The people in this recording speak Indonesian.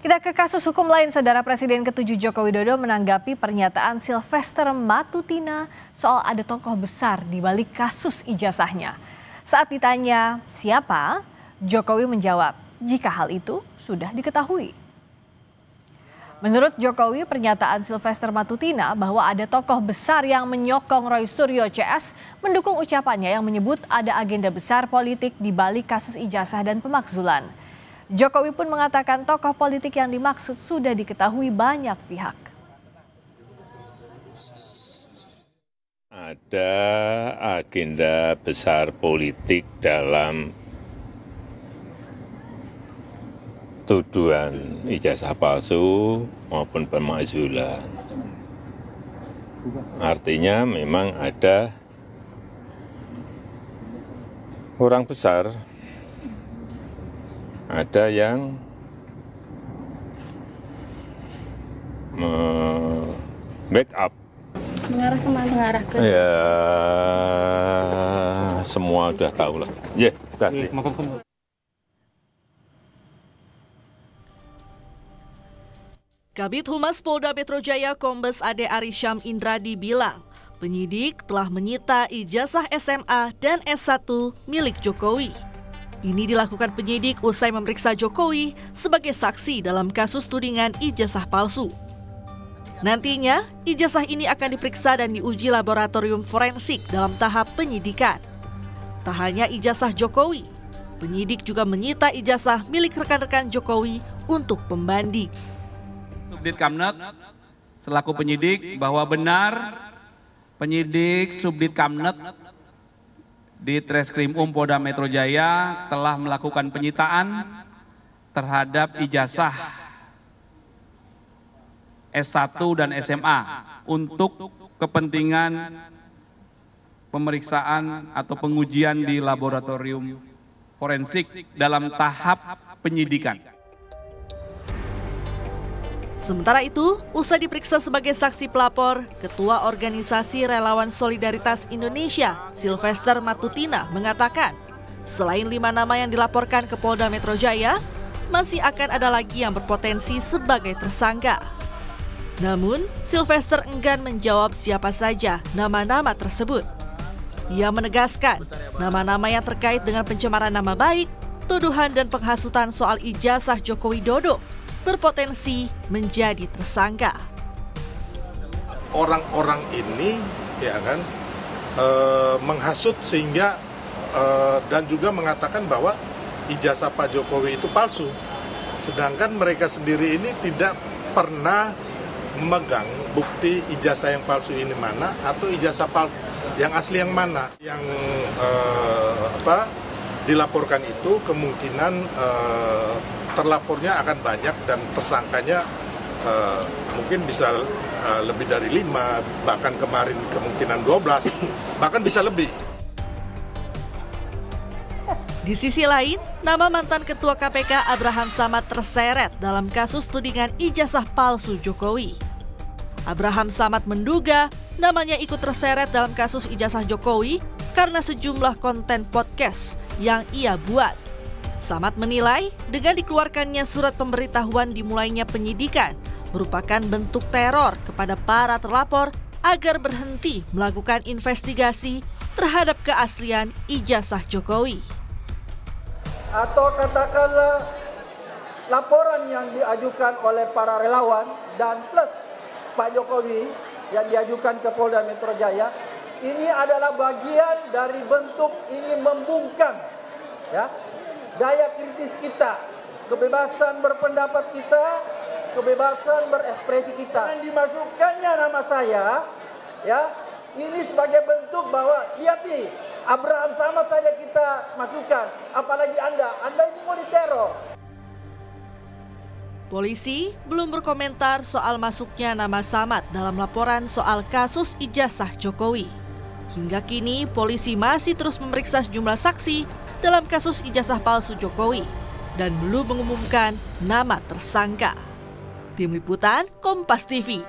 Kita ke kasus hukum lain, Saudara. Presiden ke-7 Joko Widodo menanggapi pernyataan Sylvester Matutina soal ada tokoh besar di balik kasus ijazahnya. Saat ditanya siapa, Jokowi menjawab, jika hal itu sudah diketahui. Menurut Jokowi, pernyataan Sylvester Matutina bahwa ada tokoh besar yang menyokong Roy Suryo CS mendukung ucapannya yang menyebut ada agenda besar politik di balik kasus ijazah dan pemakzulan. Jokowi pun mengatakan tokoh politik yang dimaksud sudah diketahui banyak pihak. Ada agenda besar politik dalam tuduhan ijazah palsu maupun pemakzulan. Artinya memang ada orang besar, ada yang backup. Mengarah kemana? Mengarah ke? Ya, semua udah tahu lah. Ya, kasih. Kabid Humas Polda Metro Jaya Kombes Ade Arysyam Indradi bilang, penyidik telah menyita ijazah SMA dan S1 milik Jokowi. Ini dilakukan penyidik usai memeriksa Jokowi sebagai saksi dalam kasus tudingan ijazah palsu. Nantinya, ijazah ini akan diperiksa dan diuji laboratorium forensik dalam tahap penyidikan. Tak hanya ijazah Jokowi, penyidik juga menyita ijazah milik rekan-rekan Jokowi untuk pembanding. Subdit Kamnet selaku penyidik bahwa benar penyidik Subdit Kamnet di Treskrim Polda Metro Jaya telah melakukan penyitaan terhadap ijazah S1 dan SMA untuk kepentingan pemeriksaan atau pengujian di laboratorium forensik dalam tahap penyidikan. Sementara itu, usai diperiksa sebagai saksi pelapor, Ketua Organisasi Relawan Solidaritas Indonesia, Sylvester Matutina, mengatakan, selain 5 nama yang dilaporkan ke Polda Metro Jaya, masih akan ada lagi yang berpotensi sebagai tersangka. Namun, Sylvester enggan menjawab siapa saja nama-nama tersebut. Ia menegaskan, nama-nama yang terkait dengan pencemaran nama baik, tuduhan dan penghasutan soal ijazah Joko Widodo berpotensi menjadi tersangka. Orang-orang ini ya kan menghasut sehingga dan juga mengatakan bahwa ijazah Pak Jokowi itu palsu. Sedangkan mereka sendiri ini tidak pernah memegang bukti ijazah yang palsu ini mana atau ijazah yang asli yang mana. Yang dilaporkan itu kemungkinan terlapornya akan banyak dan tersangkanya mungkin bisa lebih dari 5, bahkan kemarin kemungkinan 12, bahkan bisa lebih. Di sisi lain, nama mantan Ketua KPK Abraham Samad terseret dalam kasus tudingan ijazah palsu Jokowi. Abraham Samad menduga namanya ikut terseret dalam kasus ijazah Jokowi karena sejumlah konten podcast yang ia buat. Samad menilai dengan dikeluarkannya surat pemberitahuan dimulainya penyidikan merupakan bentuk teror kepada para terlapor agar berhenti melakukan investigasi terhadap keaslian ijazah Jokowi. Atau katakanlah laporan yang diajukan oleh para relawan dan plus Pak Jokowi yang diajukan ke Polda Metro Jaya ini adalah bagian dari bentuk ingin membungkam ya daya kritis kita, kebebasan berpendapat kita, kebebasan berekspresi kita. Dan dimasukkannya nama saya, ya, ini sebagai bentuk bahwa lihat nih, Abraham Samad saja kita masukkan, apalagi Anda ini mau diteror. Polisi belum berkomentar soal masuknya nama Samad dalam laporan soal kasus ijazah Jokowi. Hingga kini, polisi masih terus memeriksa sejumlah saksi dalam kasus ijazah palsu Jokowi dan belum mengumumkan nama tersangka. Tim Liputan Kompas TV.